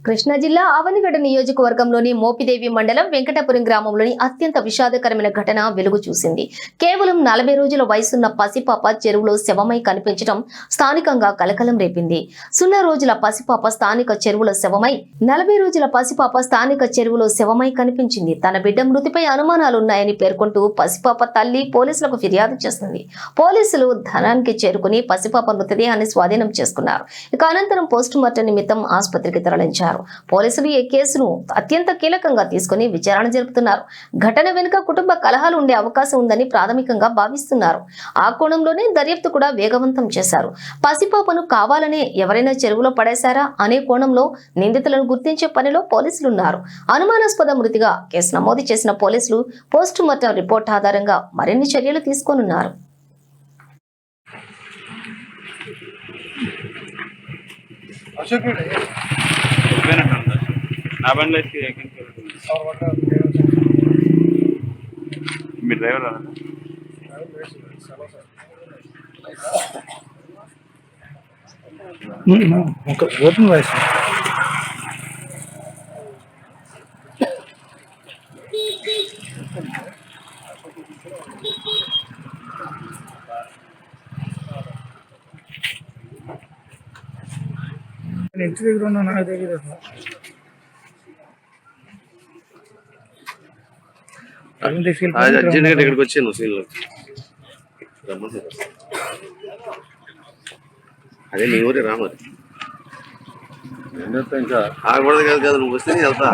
కృష్ణా జిల్లా అవనిగడ్డ నియోజకవర్గంలోని మోపిదేవి మండలం వెంకటపురం గ్రామంలోని అత్యంత విషాదకరమైన ఘటన వెలుగు చూసింది. కేవలం 40 రోజుల వయసున్న పసిపాప చెరువులో శవమై కనిపించడం స్థానికంగా కలకలం రేపింది. 0 రోజుల పసిపాప స్థానిక చెరువులో శవమై 40 రోజుల పసిపాప స్థానిక చెరువులో శవమై కనిపించింది. తన బిడ్డ మృతిపై అనుమానాలున్నాయని పేర్కొంటూ పసిపాప తల్లి పోలీసులకు ఫిర్యాదు చేసింది. పోలీసులు ధనానికి చేరుకుని పసిపాప మృతదేహాన్ని స్వాధీనం చేసుకున్నారు. ఇక అనంతరం పోస్టుమార్టం నిమిత్తం ఆసుపత్రికి తరలించారు. పోలీసులు ఈ కేసును అత్యంత కీలకంగా తీసుకుని విచారణ జరుపుతున్నారు. ఘటన వెనుక కుటుంబ కలహాలు ఉండే అవకాశం ఉందని ప్రాథమికంగా భావిస్తున్నారు. ఆ కోణంలోనే దర్యాప్తు కూడా వేగవంతం చేశారు. పసిపాపను కావాలనే ఎవరైనా చెరువులో పడేశారా అనే కోణంలో నిందితులను గుర్తించే పనిలో పోలీసులున్నారు. అనుమానాస్పద మృతిగా కేసు నమోదు చేసిన పోలీసులు పోస్టుమార్టం రిపోర్ట్ ఆధారంగా మరిన్ని చర్యలు తీసుకోనున్నారు. నా బండి మీ డ్రైవర్ ఓపెన్ వాయిస్ ఇంటి దగ్గర ఉన్నా నా దగ్గర ఇక్కడికి వచ్చాను సీన్లో అదే నీ ఊరే రామరి ఇంకా ఆగకూడదు కదా నువ్వు వస్తే వెళ్తా.